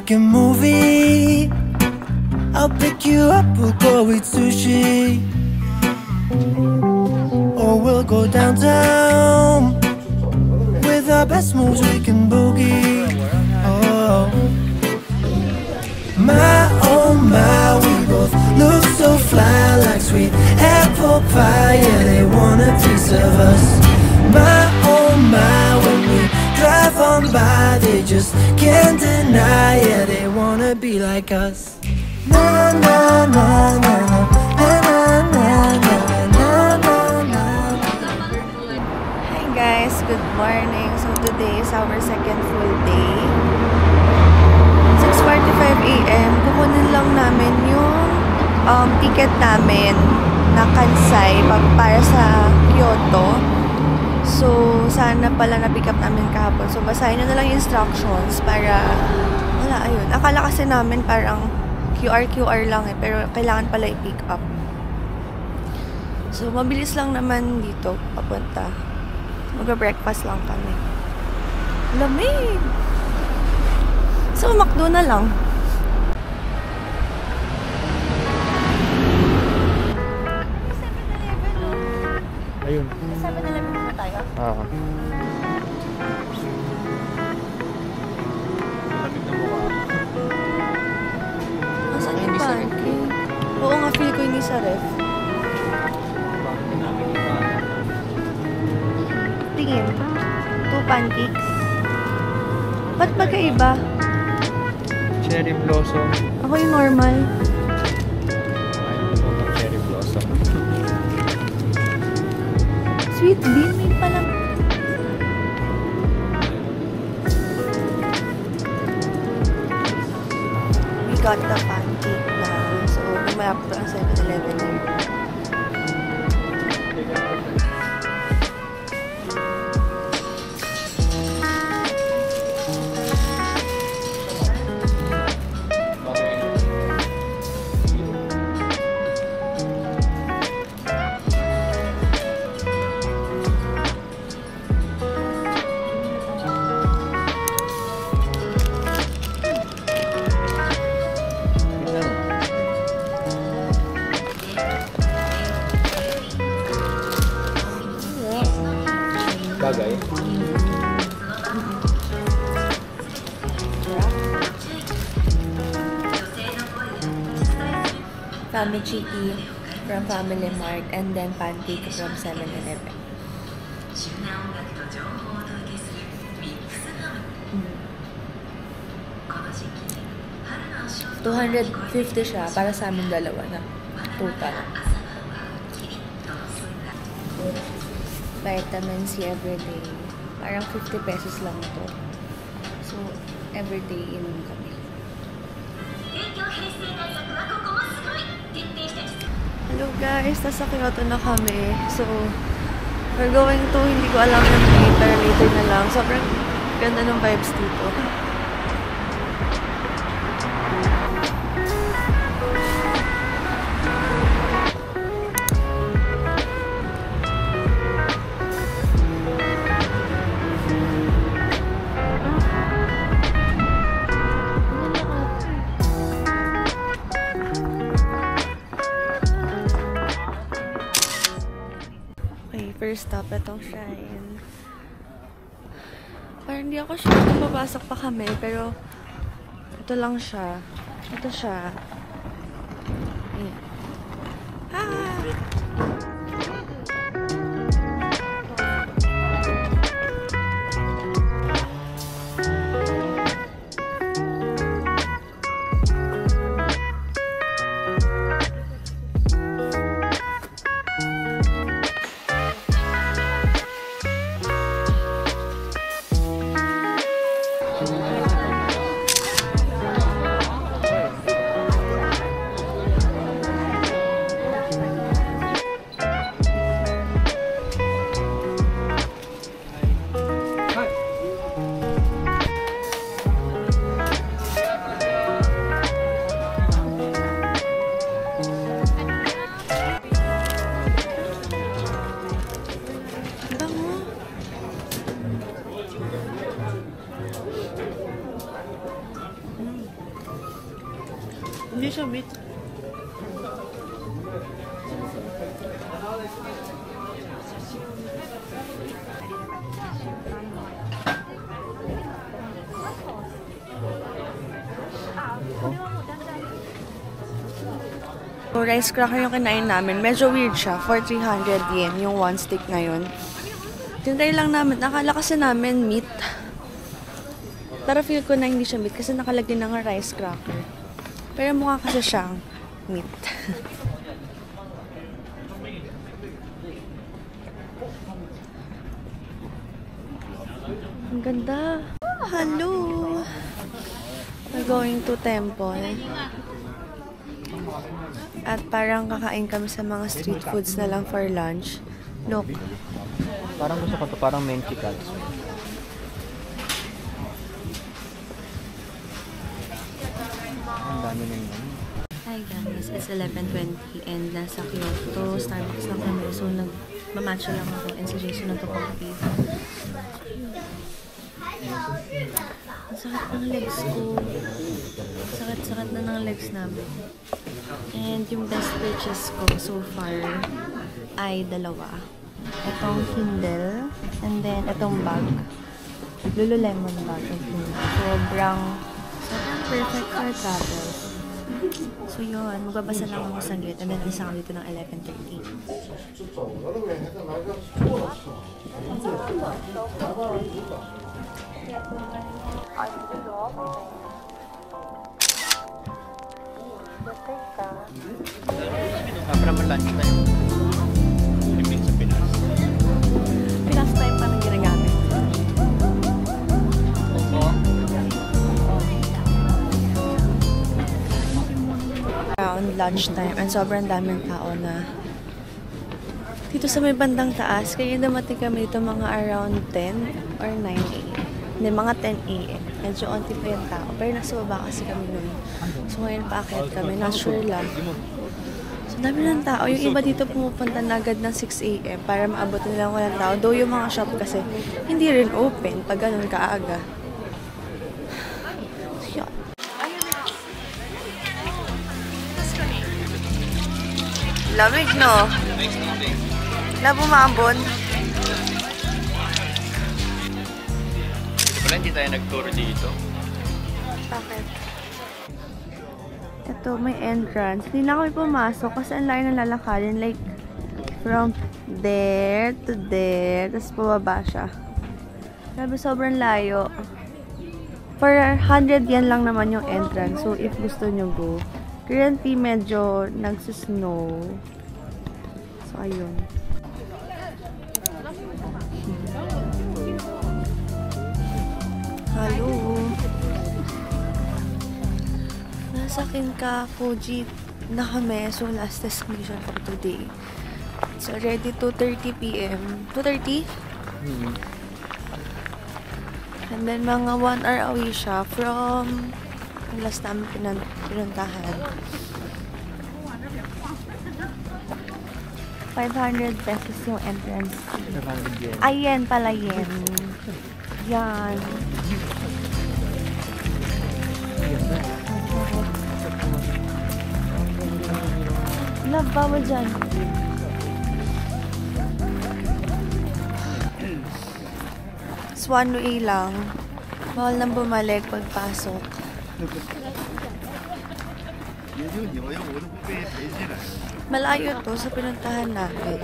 make a movie. I'll pick you up, we'll go eat sushi. Or we'll go downtown. With our best moves we can boogie. Oh my, we both look so fly, like sweet apple pie. Yeah, they want a piece of us. My, when we drive on by, they just can't deny. Yeah, they wanna be like us. Na na na na na na na na na na. Hi guys, good morning. So today is our second full day. 6:45 AM. Kukunin lang namin yung ticket namin na Kansai para sa Kyoto. So sana pala na-pick up namin kahapon. So basahin nyo na lang yung instructions para wala, ayun. Akala kasi namin parang QR lang eh, pero kailangan pala i-pick up. So mabilis lang naman dito papunta. Mag-breakfast lang kami. Lamig! So McDo na lang. Ayun. 7-Eleven muna tayo. Ah. Nasaan yung pancake? Oo nga, feel ko hindi sa ref. Tingin. 2 pancakes. Ba't magkaiba? Cherry blossom. Ako yung normal. Cherry blossom. Sweet bean, may palang. We got the pancake na. So, malapit ang 7-Eleven na yun. Bagay. Family Chiki from Family Mart and then pancake from 7-Eleven. 250 siya para sa amin dalawa na total. Vitamin C everyday. Parang 50 pesos lang ito. So, everyday inom kami. Hello guys, nasa Kyoto na kami. So, we're going to, hindi ko alam yung date, pero later na lang. Sobrang ganda ng vibes dito. First stop, itong shrine. Parang hindi ako sure kung papasok pa kami, pero ito lang siya. Ito siya. Ayan. Ah! siya meat. So, rice cracker yung kinain namin. Medyo weird siya. For 300 yen yung one stick ngayon. Tinry lang namin. Nakala kasi namin meat. Pero feel ko na hindi siya meat kasi nakalagay na nga rice cracker. Pero mukha kasi siyang meat. Ang ganda. Hello! We're going to temple. At parang kakain kami sa mga street foods na lang for lunch. Look. Parang gusto ko to, parang menchikals. Ang dami na yun. Hi guys, it's 11:20 and nasa Kyoto. Starbucks lang kami. So nagmamatcha lang ako and si Jason nagpa-coffee. Ang sakit ng legs ko. Sakit-sakit na ng legs namin. And yung best purchase ko so far ay dalawa. Itong Kindle and then itong bag. Lululemon bag. Sobrang perfect for travel. So yun, magbabasa lang ako saglit and then isa ako dito ng 11:30. Para naman lunch tayo. Limit sa Pinas. Last time pa nang ginagamit. Around lunchtime and sobrang daming tao na dito sa may bandang taas. Kaya dumating kami dito mga around 10 or 9 a.m. Hindi, mga 10 a.m. Medyo onti pa yung tao. Pero nasa baba kasi kami noon. So ngayon paakyat kami. Not sure lang. So dami ng tao. Yung iba dito pumupunta na agad ng 6 a.m. para maabot nila walang tao. Though yung mga shop kasi hindi rin open pag ganun kaaga. So yun. Lamig, no? Na bumabon. Wala, hindi tayo nag-tour dito. Bakit? Ito, may entrance. Hindi na kami pumasok kasi ang layo ng lalakarin. Like, from there to there. Tapos pababa siya. Sabi, sobrang layo. For 100 yen lang naman yung entrance. So, if gusto nyo go. Currently, medyo nagsusnow. So, ayun. Hello. Nasa Kinkakuji na kami. So, last destination for today. It's already 2:30 p.m. 2:30? And then, mga 1 hour away siya from yung last namin pinuntahan. 500 pesos yung entrance. 500 yen. Ayen pala yen. Yan. Love, bawal dyan. One way lang. Bawal nang bumalik pagpasok. Malayo to sa pinuntahan natin.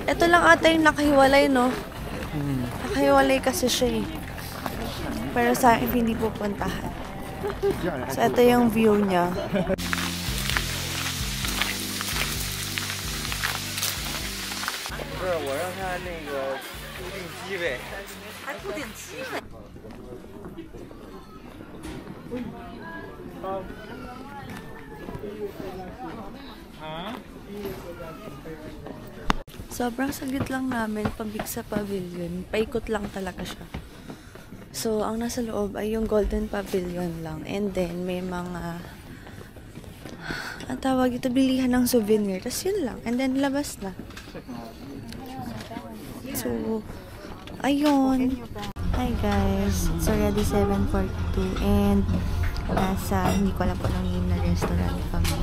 Ito lang ata yung nakahiwalay, no? Nakahiwalay kasi siya eh. Pero sa akin, hindi pupuntahan. So, ito yung view niya. Sobrang saglit lang namin pabig sa pavilion. Paikot lang talaga siya. So, ang nasa loob ay yung Golden Pavilion lang. And then, may mga ang tawag ito, bilihan ng souvenir. Tapos yun lang. And then, labas na. So, ayun. Hi guys. It's already 7:42 and nasa, hindi ko alam po nang name na restaurant kami.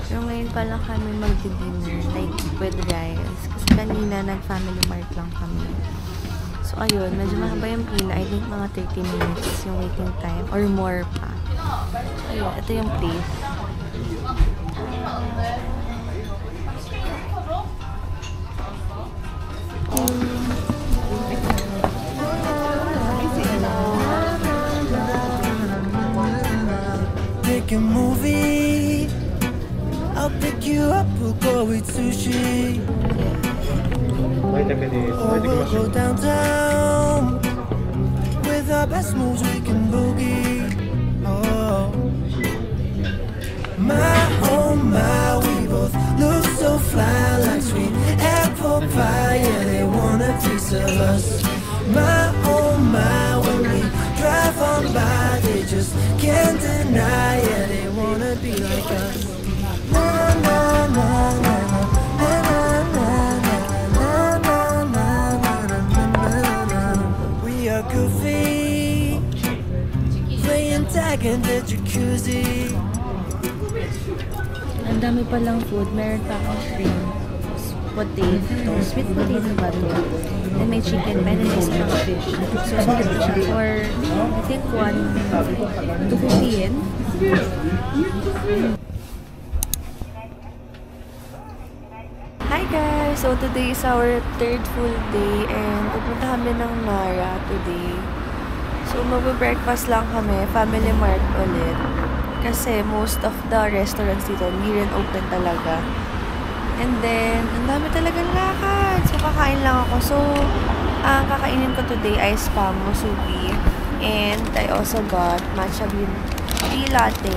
Pero ngayon pa lang kami mag-dinner, like with rice. Kasi kanina nag-family mart lang kami. So ayun, medyo mahaba yung pila. I think mga 30 minutes yung waiting time or more pa. Ayun, ito yung place. Pick a movie, I'll pick you up, we'll go eat sushi. Or we'll go downtown. With our best moves we can boogie. Oh my, we both look so fly, like sweet apple pie. Yeah, they want a piece of us. My, when we drive on by, they just can't deny. Yeah, they wanna be like us. Na na na na na na na. We are goofy, playing tag in the jacuzzi. Ang dami palang food. Meron pa akong shrimp, potato, sweet potato ba ito? And may chicken, and then may mga fish. So, sweet siya for, I think, 250 yen. Hi guys! So, today is our third full day and pupunta kami ng Nara today. So, mag-breakfast lang kami, Family Mart ulit. Kasi most of the restaurants dito hindi rin open talaga. And then, ang dami talagang lakad. So, kakain lang ako. So, ang kakainin ko today ay spam musubi. And I also got matcha green tea latte.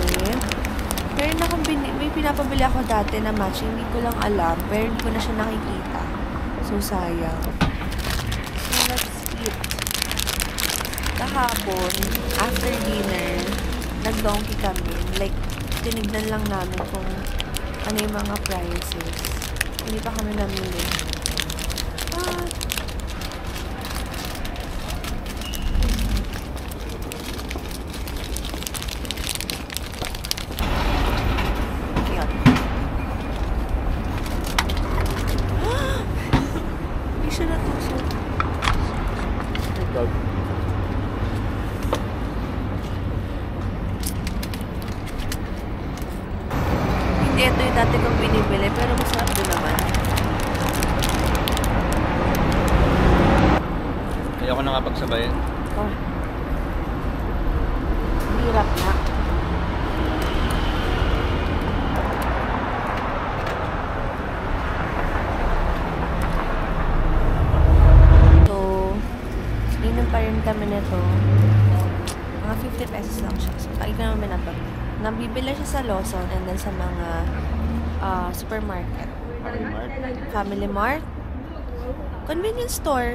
Meron akong may pinapabili ako dati na matcha. Hindi ko lang alam. Pero hindi ko na siya nakikita. So, sayang. So, let's eat. Kahapon, after dinner, nag-donkey kami. Like, tinignan lang namin kung ano yung mga prices. Hindi pa kami namili. Ayan. Hindi siya natusok. Ito yung dati kong binibili, pero masarap din naman. Kaya ako nakapagsabayan. Oh. Hirap na. So, inom pa rin kami nito. Mga 50 pesos lang siya. So, lagi ko naman ito. Nabibili siya sa Lawson and then sa mga supermarket. Family Mart. Convenience store.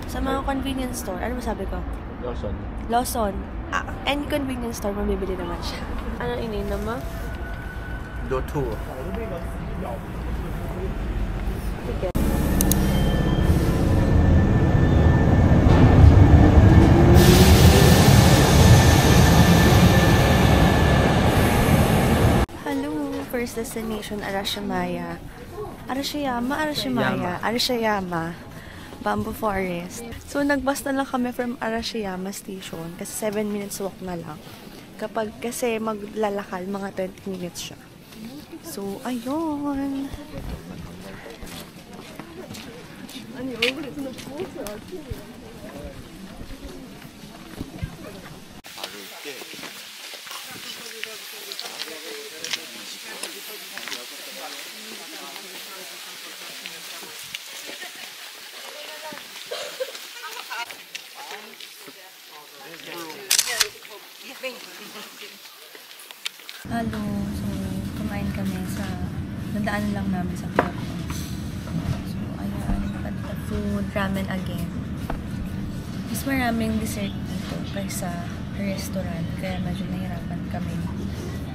Sa mga convenience store. Ano masabi ko? Lawson. Lawson. Any convenience store, mabibili naman siya. Ano ininom mo? Dotu. First destination, Arashiyama. Arashiyama. Bamboo Forest. So, nagbus na lang kami from Arashiyama Station kasi 7 minutes walk na lang. Kasi maglalakal, mga 20 minutes siya. So, ayun. Hello. So, kumain kami sa nadaanan lang namin sa Kyoto. So, ayan. Food, ramen again. Mas maraming dessert dito kaysa restaurant. Kaya medyo nahirapan kami.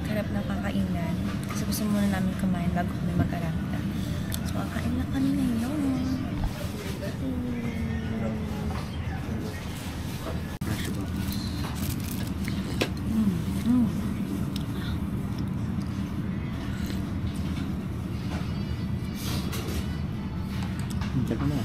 Karap na kakainan. Kasi gusto muna namin kumain bago kami mag-arangta. So, kakain na kami ngayon. Check mo na.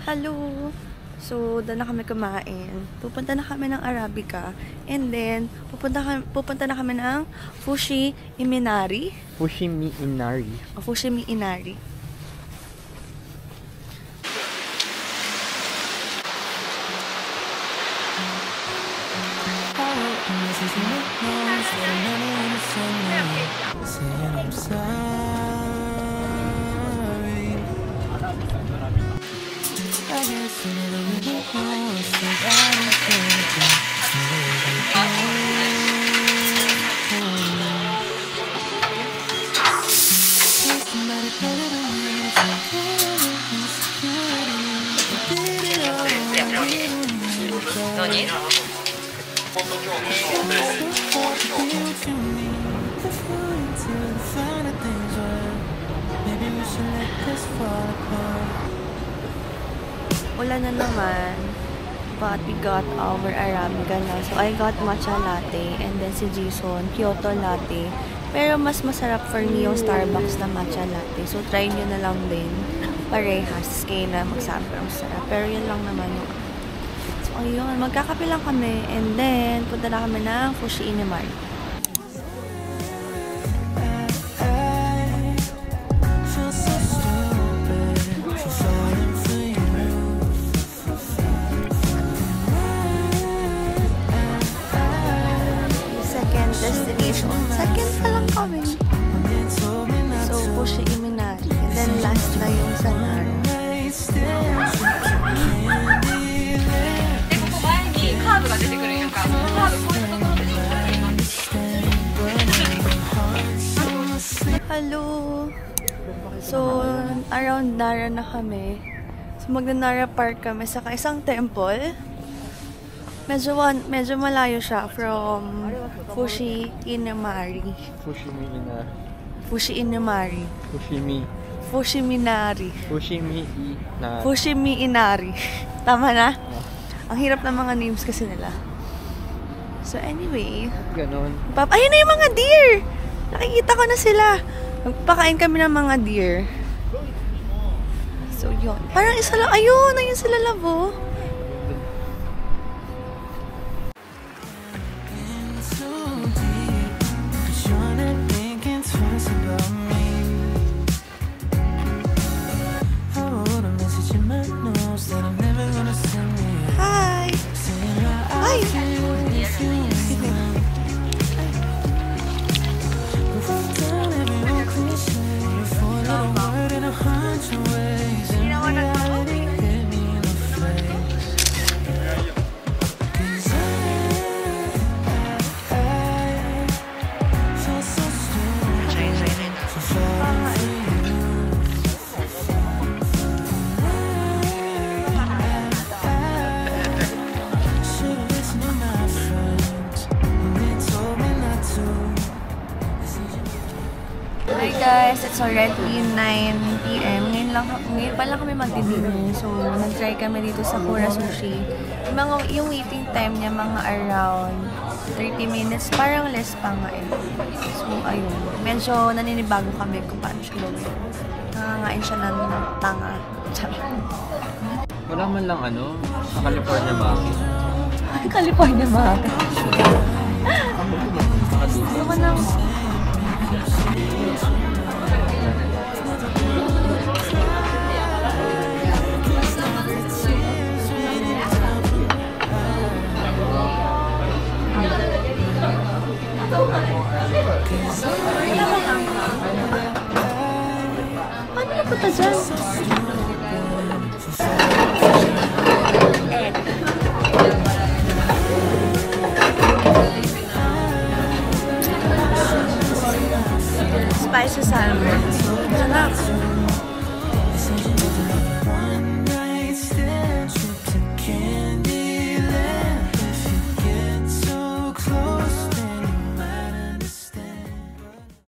Hello! So, doon na kami kumain. Pupunta na kami ng Arabica. And then, pupunta na kami ng Fushi Iminari. Fushimi Inari. O Fushimi Inari. Saying I'm sorry. I guess you never really want to somebody better than me. Wala na naman. But we got our Arabica na. So, I got matcha latte. And then si Jason, Kyoto latte. Pero mas masarap for me yung Starbucks na matcha latte. So, try nyo na lang din. Parehas. Kayo na magsabi ang sarap. Pero yun lang naman yung. So, ayun. Magkakape lang kami. And then, punta na kami ng Fushi Inari. Destination. Second pa lang kami. So, Fushi Iminari. And then, last na yung Sanaro. Hello! So, around Nara na kami. So, magna-Nara Park kami sa isang temple. Medyo malayo siya from Fushi Inari. Fushimi Inari. Fushi Inari. Fushimi Inari. Fushimi Inari. Fushimi Inari. Tama na? Ang hirap ng mga names kasi nila. So anyway. Ganon. Ayun na yung mga deer! Nakikita ko na sila. Magpakain kami ng mga deer. So yun. Parang isa lang. Ayun sila labo. Hi guys, it's already 9 PM. Ngayon pa lang kami magdi-dinner. So, nag-try kami dito sa Kura Sushi. Yung waiting time niya, mga around 30 minutes. Parang less pa nga eh. So, ayun. Medyo naninibago kami kung paano siya gawin. Nangangain siya ng tanga. Wala man lang sa California Maki. California Maki. Ano ka na? Ano na punta dyan? Spicy salmon. Sarap.